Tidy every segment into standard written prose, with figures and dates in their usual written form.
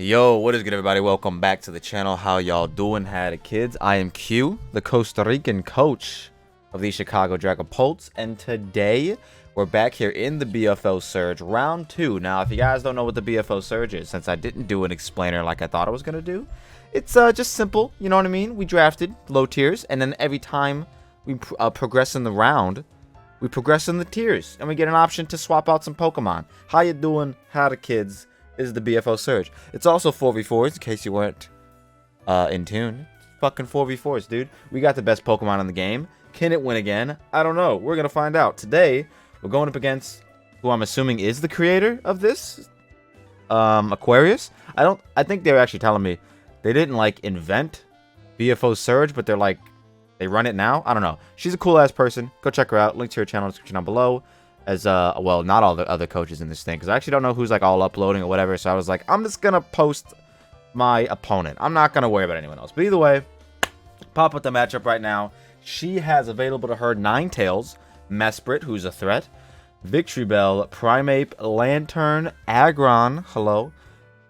Yo, what is good, everybody? Welcome back to the channel. How y'all doing? Howdy, kids? I am Q, the Costa Rican coach of the Chicago Dragapults, and today we're back here in the BFO Surge round 2. Now, if you guys don't know what the BFO Surge is, since I didn't do an explainer like I thought I was gonna do, it's just simple. You know what I mean? We drafted low tiers, and then every time we progress in the round, we progress in the tiers, and we get an option to swap out some Pokemon. How you doing? Howdy, kids? Is the BFO Surge. It's also 4v4s, in case you weren't in tune. Fucking 4v4s, dude. We got the best Pokemon in the game. Can it win again? I don't know. We're gonna find out. Today, we're going up against who I'm assuming is the creator of this, Aquarius. I think they were actually telling me they didn't like invent BFO Surge, but they're like they run it now. I don't know. She's a cool ass person. Go check her out. Link to her channel in the description down below. As well, not all the other coaches in this thing, because I actually don't know who's like all uploading or whatever. So I was like, I'm just gonna post my opponent. I'm not gonna worry about anyone else. But either way, pop up the matchup right now. She has available to her Ninetales, Mesprit, who's a threat, Victreebel, Primeape, Lantern, Aggron, hello,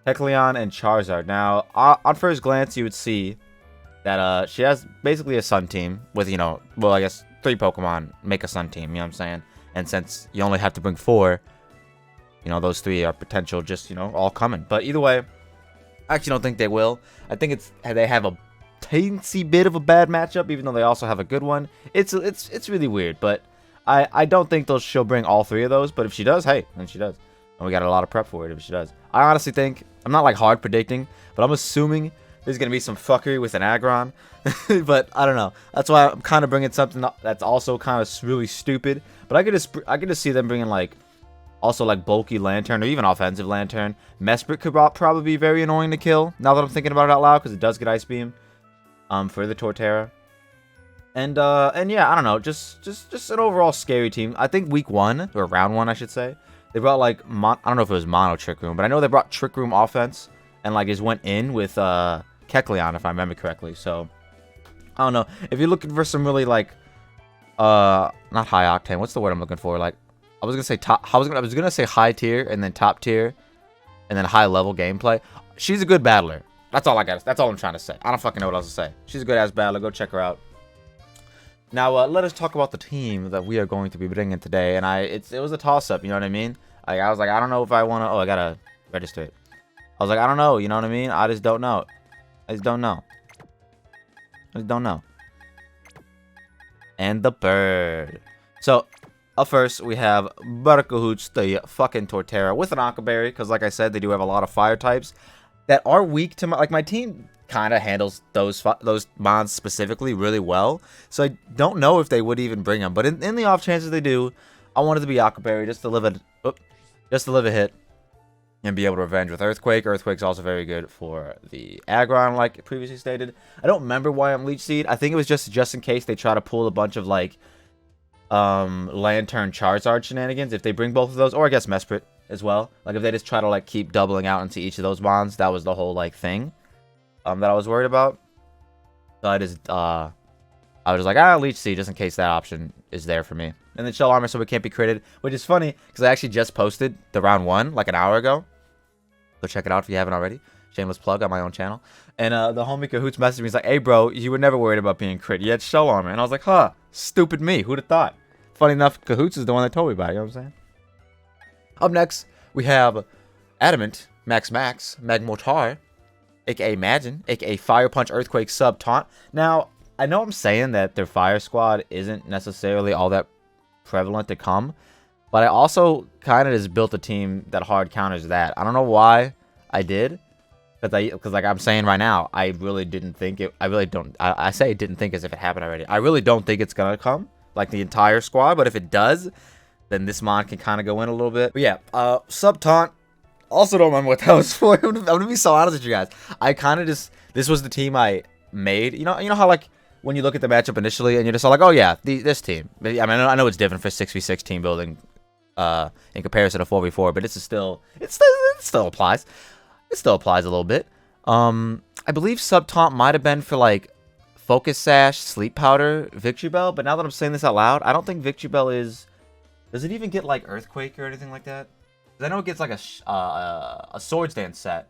Kecleon, and Charizard. Now, on first glance, you would see that she has basically a Sun team with, you know, well, I guess 3 Pokemon make a Sun team. You know what I'm saying? And since you only have to bring 4, you know, those 3 are potential just, you know, all coming. But either way, I actually don't think they will. I think they have a teensy bit of a bad matchup, even though they also have a good one. It's really weird, but I don't think she'll bring all 3 of those. But if she does, hey, then she does. And we got a lot of prep for it if she does. I honestly think, I'm not like hard predicting, but I'm assuming there's going to be some fuckery with an Aggron. But I don't know. That's why I'm kind of bringing something that's also kind of really stupid. But I could just see them bringing like also like bulky Lantern or even offensive Lantern. Mesprit could probably be very annoying to kill now that I'm thinking about it out loud, because it does get Ice Beam for the Torterra. And yeah, I don't know, just an overall scary team. I think week 1 or round 1, I should say, they brought like I don't know if it was Mono Trick Room, but I know they brought Trick Room offense and like just went in with Kecleon, if I remember correctly. So I don't know, if you're looking for some really like not high octane, what's the word I'm looking for, like I was gonna say top, I was gonna say high tier and then top tier and then high level gameplay. She's a good battler. That's all I got. That's all I'm trying to say. I don't fucking know what else to say. She's a good ass battler. Go check her out. Now let us talk about the team that we are going to be bringing today. And it was a toss up, you know what I mean? Like, I was like, I don't know if I want to. Oh, I gotta register it. I was like, I don't know, you know what I mean? I just don't know. I just don't know. And the bird. So, up first, we have Barcahoots, the fucking Torterra, with an Aquaberry, because like I said, they do have a lot of fire types that are weak to my team kind of handles those mons specifically really well. So I don't know if they would even bring them, but in the off chances they do, I wanted to be Aquaberry just to live a hit and be able to revenge with Earthquake. Earthquake's also very good for the Aggron, like previously stated. I don't remember why I'm Leech Seed. I think it was just in case they try to pull a bunch of like Lantern Charizard shenanigans. If they bring both of those, or I guess Mesprit as well. Like if they just try to like keep doubling out into each of those bonds, that was the whole like thing that I was worried about. So I was like, Leech Seed just in case that option is there for me. And then Shell Armor so it can't be critted, which is funny because I actually just posted the round 1 like an hour ago. Go check it out if you haven't already. Shameless plug on my own channel. And the homie Cahoots messaged me. He's like, hey, bro, you were never worried about being crit. You had Shell Armor. And I was like, huh, stupid me. Who'd have thought? Funny enough, Cahoots is the one that told me about it. You know what I'm saying? Up next, we have Adamant, Magmortar, a.k.a. Imagine, a.k.a. Fire Punch Earthquake Sub Taunt. Now, I know I'm saying that their Fire Squad isn't necessarily all that prevalent to come, but I also kind of just built a team that hard counters that. I don't know why I did, because like I'm saying right now, I really didn't think it. I really don't. I say didn't think as if it happened already. I really don't think it's gonna come like the entire squad, but if it does, then this mon can kind of go in a little bit. But yeah, Sub Taunt. Also don't remember what that was for. I'm gonna be so honest with you guys. I kind of just, this was the team I made. You know how like when you look at the matchup initially and you're just all like, oh yeah, this team. I mean, I know it's different for 6v6 team building in comparison to 4v4, but it still applies. It still applies a little bit. I believe Sub Taunt might have been for like Focus Sash, Sleep Powder, Victreebel, but now that I'm saying this out loud, I don't think Victreebel is. Does it even get like Earthquake or anything like that? I know it gets like a Swords Dance set.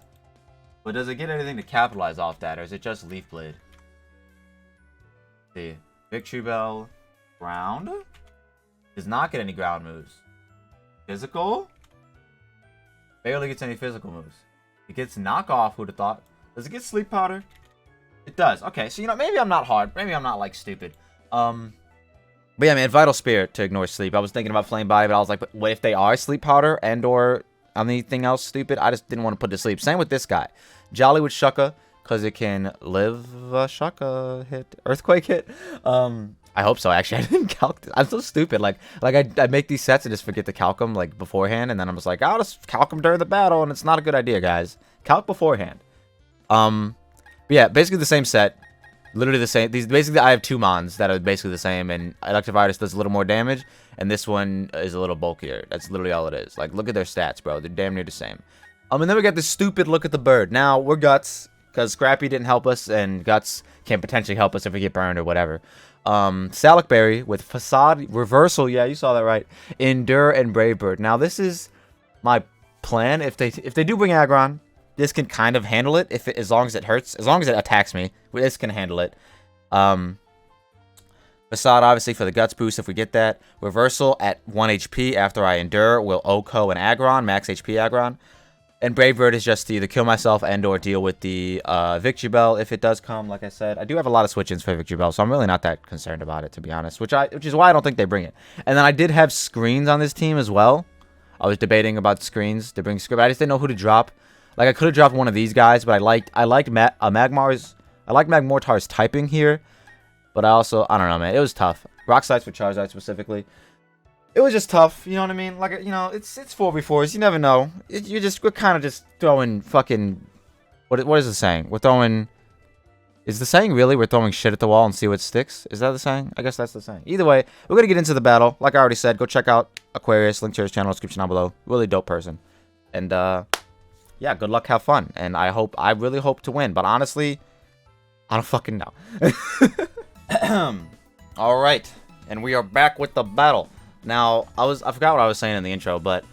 But does it get anything to capitalize off that, or is it just Leaf Blade? See, Victory Bell, ground? Does not get any ground moves. Physical? Barely gets any physical moves. It gets knockoff, who'd have thought. Does it get sleep powder? It does. Okay, so you know, maybe I'm not hard. Maybe I'm not like stupid. But yeah, man, Vital Spirit to ignore sleep. I was thinking about Flame Body, but I was like, but what if they are sleep powder and or anything else stupid? I just didn't want to put to sleep. Same with this guy. Jolly with Shucka, because it can live a Shucka hit. Earthquake hit. I hope so, actually. I didn't calc this. I'm so stupid. Like I make these sets and just forget to calc them, like, beforehand. And then I'm just like, I'll just calc them during the battle. And it's not a good idea, guys. Calc beforehand. But yeah, basically the same set. Literally the same. These basically, I have two mons that are basically the same. And Electivirus does a little more damage. And this one is a little bulkier. That's literally all it is. Like, look at their stats, bro. They're damn near the same. And then we got this stupid look at the bird. Now, we're Guts. Because Scrappy didn't help us. And Guts can potentially help us if we get burned or whatever. Salic Berry with Facade, Reversal, yeah, you saw that right, Endure, and Brave Bird. Now, this is my plan. If they do bring Aggron, this can kind of handle it, as long as it hurts. As long as it attacks me, this can handle it. Facade, obviously, for the Guts boost, if we get that. Reversal at 1 HP after I Endure will Oko and Aggron, max HP Aggron. And Brave Bird is just to either kill myself and or deal with the Victory Bell if it does come, like I said. I do have a lot of switch-ins for Victory Bell, so I'm really not that concerned about it, to be honest. Which is why I don't think they bring it. And then I did have screens on this team as well. I was debating about screens to bring screen. I just didn't know who to drop. Like, I could have dropped one of these guys, but I liked Magmortar's typing here. But I don't know, man. It was tough. Rock Slides for Charizard specifically. It was just tough, you know what I mean? Like, you know, it's 4v4s. You never know. We're kind of just throwing fucking... What is the saying? We're throwing... Is the saying really we're throwing shit at the wall and see what sticks? Is that the saying? I guess that's the saying. Either way, we're going to get into the battle. Like I already said, go check out Aquarius. Link to his channel, description down below. Really dope person. And, yeah, good luck, have fun. And I really hope to win. But honestly, I don't fucking know. Alright. And we are back with the battle. Now, I forgot what I was saying in the intro, but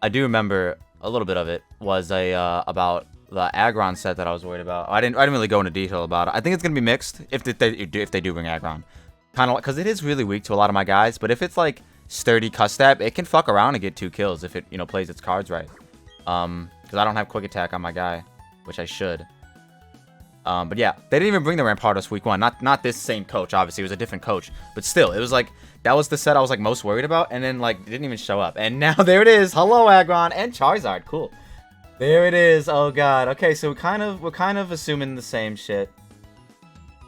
I do remember a little bit of it was about the Aggron set that I was worried about. I didn't really go into detail about it. I think it's gonna be mixed if they do bring Aggron, kind of like, because it is really weak to a lot of my guys. But if it's like sturdy Custab, it can fuck around and get 2 kills if it plays its cards right. Because I don't have quick attack on my guy, which I should. But yeah, they didn't even bring the Rampardos week 1. Not this same coach, obviously. It was a different coach. But still, it was like, that was the set I was like most worried about. And then like, it didn't even show up. And now there it is. Hello, Aggron and Charizard. Cool. There it is. Oh god. Okay, so we're kind of assuming the same shit.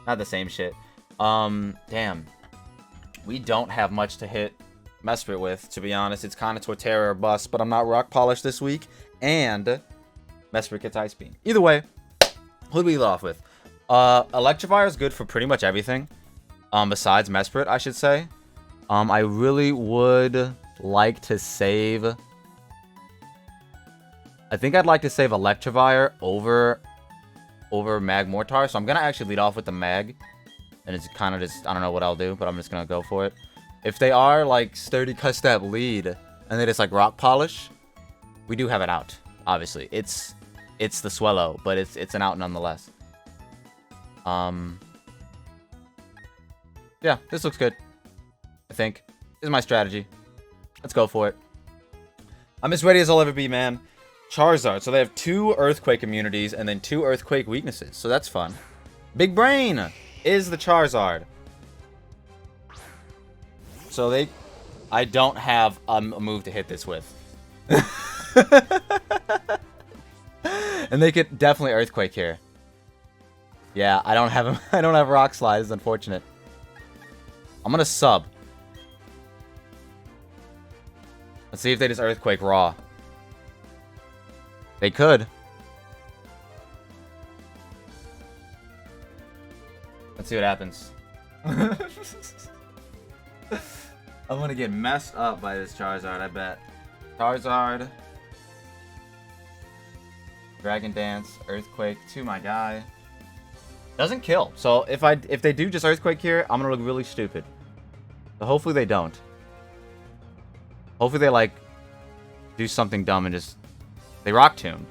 Not the same shit. Damn. We don't have much to hit Mesprit with, to be honest. It's kind of Torterra or bust, but I'm not rock polished this week. And Mesprit gets Ice Beam. Either way, who do we lead off with? Electivire is good for pretty much everything. Besides Mesprit, I should say. I really would like to save... I think I'd like to save Electivire over Magmortar. So I'm going to actually lead off with the Mag. And it's kind of just... I don't know what I'll do, but I'm just going to go for it. If they are, like, sturdy Custab lead, and they just, like, rock polish, we do have it out, obviously. It's the Swellow, but it's an out nonetheless. Yeah, this looks good. I think. This is my strategy. Let's go for it. I'm as ready as I'll ever be, man. Charizard. So they have 2 Earthquake immunities and then 2 Earthquake weaknesses. So that's fun. Big Brain is the Charizard. So I don't have a move to hit this with. And they could definitely Earthquake here. Yeah, I don't have Rock Slide. It's unfortunate. I'm gonna sub. Let's see if they just Earthquake raw. They could. Let's see what happens. I'm gonna get messed up by this Charizard, I bet. Charizard. Dragon Dance, Earthquake to my guy. Doesn't kill. So if they do just Earthquake here, I'm gonna look really stupid. So hopefully they don't. Hopefully they like do something dumb and just they Rock Tomb.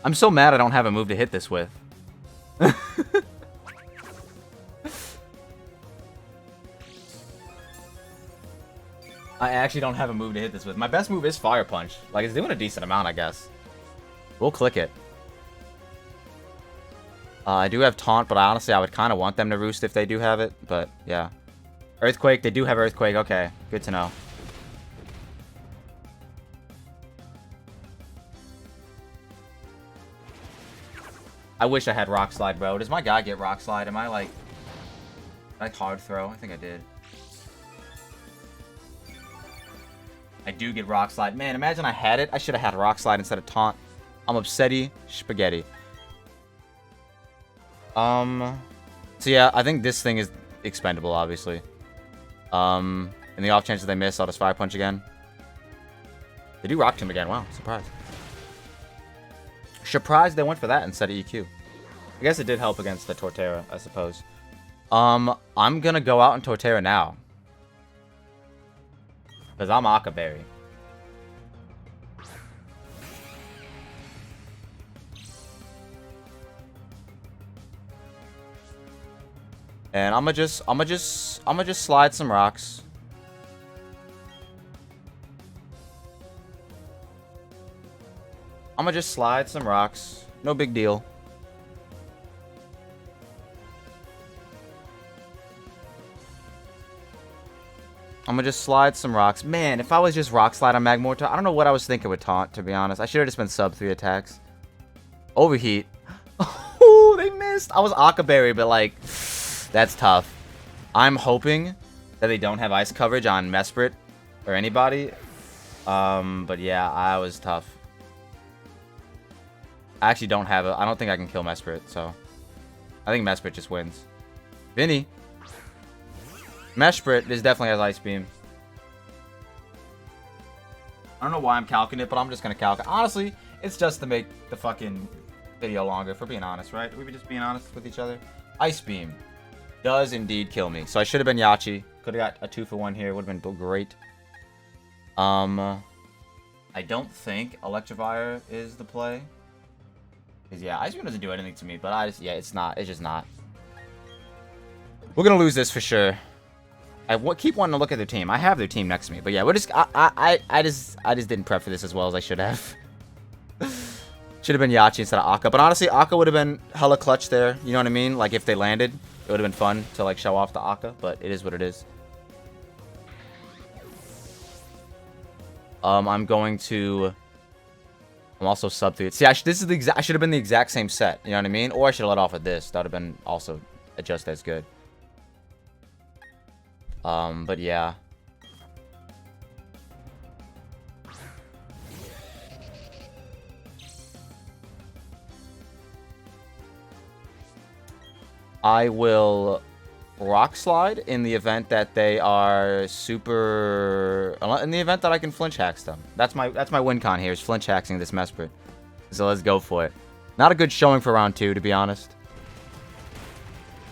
I'm so mad I don't have a move to hit this with. I actually don't have a move to hit this with. My best move is Fire Punch. Like, it's doing a decent amount, I guess. We'll click it. I do have Taunt, but honestly, I would kind of want them to roost if they do have it. But, yeah. Earthquake, they do have Earthquake. Okay, good to know. I wish I had Rock Slide, bro. Does my guy get Rock Slide? Am I, like hard throw? I think I did. I do get Rock Slide. Man, imagine I had it. I should have had Rock Slide instead of Taunt. I'm upsetty spaghetti. So yeah, I think this thing is expendable, obviously. In the off chance that they miss, I'll just Fire Punch again. They do Rock Tomb again. Wow, surprised. Surprised they went for that instead of EQ. I guess it did help against the Torterra, I suppose. I'm gonna go out in Torterra now. Because I'm Akaberry. And I'ma just slide some rocks. I'ma just slide some rocks. No big deal. I'm gonna just slide some rocks. Man, if I was just Rock Slide on Magmortar, I don't know what I was thinking with Taunt, to be honest. I should have just been sub 3 attacks. Overheat. Oh, they missed. I was Akaberry, but like, that's tough. I'm hoping that they don't have ice coverage on Mesprit or anybody. But yeah, I was tough. I actually don't have it. I don't think I can kill Mesprit, so I think Mesprit just wins. Vinny. Mesprit is definitely has Ice Beam. I don't know why I'm calcing it, but I'm just gonna calc it. Honestly, it's just to make the fucking video longer, if we're being honest, right? Are we just being honest with each other? Ice Beam does indeed kill me. So I should have been Yachi. Could have got a 2-for-1 here. Would have been great. I don't think Electivire is the play. Because, yeah, Ice Beam doesn't do anything to me. But, yeah, it's not. It's just not. We're going to lose this for sure. I keep wanting to look at their team. I have their team next to me. But, yeah, we're just... I just didn't prep for this as well as I should have. Should have been Yachi instead of Akka. But, honestly, Akka would have been hella clutch there. You know what I mean? Like, if they landed, it would have been fun to, like, show off the Akka. But it is what it is. I'm going to... I'm also sub 3. See, this is the exact... I should have been the exact same set. You know what I mean? Or I should have let off with this. That would have been also just as good. But yeah. I will Rock Slide in the event that they are super... In the event that I can flinch hacks them. That's my win con here, is flinch hacking this Mesprit. So let's go for it. Not a good showing for round 2, to be honest.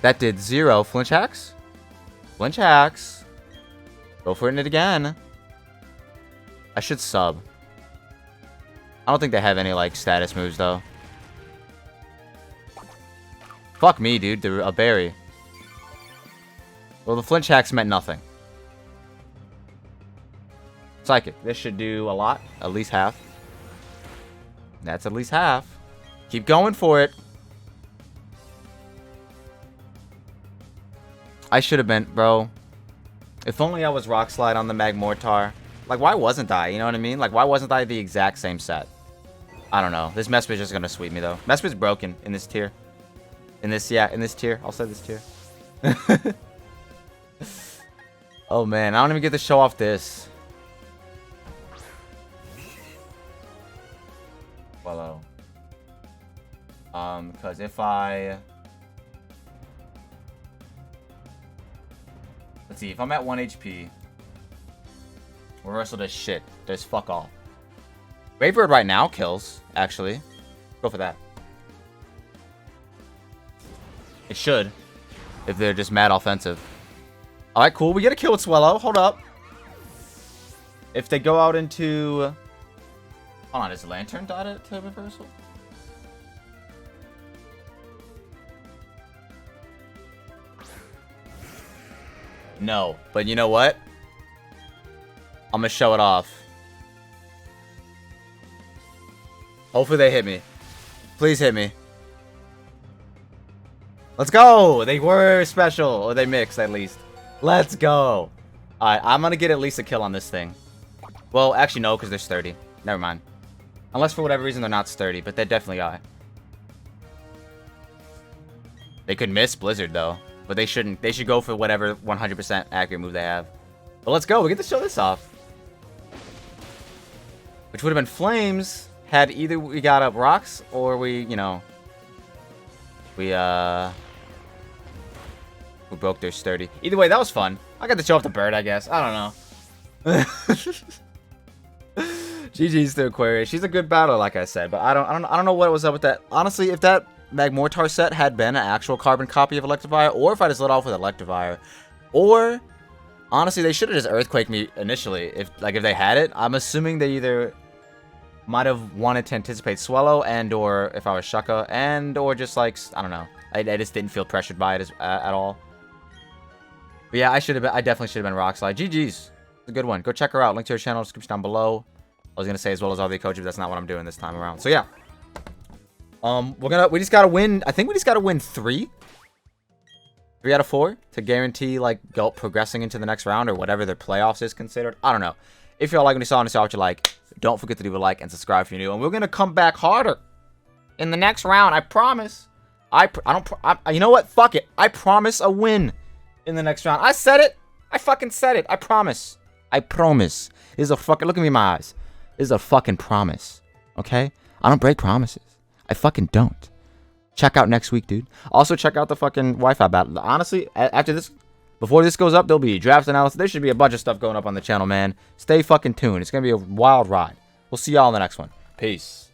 That did 0 flinch hacks. Flinch hacks. Go for it again. I should sub. I don't think they have any, like, status moves, though. Fuck me, dude. They're a berry. Well, the flinch hacks meant nothing. Psychic. This should do a lot. At least half. That's at least half. Keep going for it. I should have been... Bro. If only I was Rock Slide on the Magmortar. Like, why wasn't I? You know what I mean? Like, why wasn't I the exact same set? I don't know. This Mesprit's just gonna sweep me, though. Mesprit's broken in this tier. In this tier. I'll say this tier. Oh, man. I don't even get to show off this. Swellow. Because if I... Let's see. If I'm at 1 HP... Reversal does shit. Does fuck all. Gravebird right now kills, actually. Go for that. It should. If they're just mad offensive. Alright, cool. We get a kill with Swellow. Hold up. If they go out into... Hold on, is Lantern dot to reversal? No. But you know what? I'm gonna show it off. Hopefully they hit me. Please hit me. Let's go! They were special. Or they mixed, at least. Let's go. Alright, I'm gonna get at least a kill on this thing. Well, actually, no, because they're sturdy. Never mind. Unless for whatever reason they're not sturdy, but they definitely are. They could miss Blizzard, though. But they shouldn't. They should go for whatever 100% accurate move they have. But let's go. We get to show this off. Which would have been Flames had either we got up rocks or we, you know... We broke their sturdy. Either way, that was fun. I got to show off the bird, I guess. I don't know. GG's to Aquarius. She's a good battler, like I said, but I don't know what was up with that. Honestly, if that Magmortar set had been an actual carbon copy of Electivire, or if I just let off with Electivire, or honestly, they should have just Earthquaked me initially. If they had it, I'm assuming they either might have wanted to anticipate Swellow, and or if I was Shucka, and or just like I don't know. I just didn't feel pressured by it at all. But yeah, I definitely should have been Rock Slide. GG's. It's a good one. Go check her out. Link to her channel description down below. I was gonna say as well as all the coaches, but that's not what I'm doing this time around. So yeah. We just gotta win. I think we just gotta win 3 out of 4 to guarantee like progressing into the next round or whatever their playoffs is considered. I don't know. If y'all like what you saw and saw what you like, don't forget to leave a like and subscribe if you're new. And we're gonna come back harder in the next round. I promise. You know what? Fuck it. I promise a win in the next round. I said it. I fucking said it. I promise. I promise. This is a fucking, look at me in my eyes. This is a fucking promise. Okay? I don't break promises. I fucking don't. Check out next week, dude. Also, check out the fucking Wi-Fi battle. Honestly, after this, before this goes up, there'll be draft analysis. There should be a bunch of stuff going up on the channel, man. Stay fucking tuned. It's going to be a wild ride. We'll see y'all in the next one. Peace.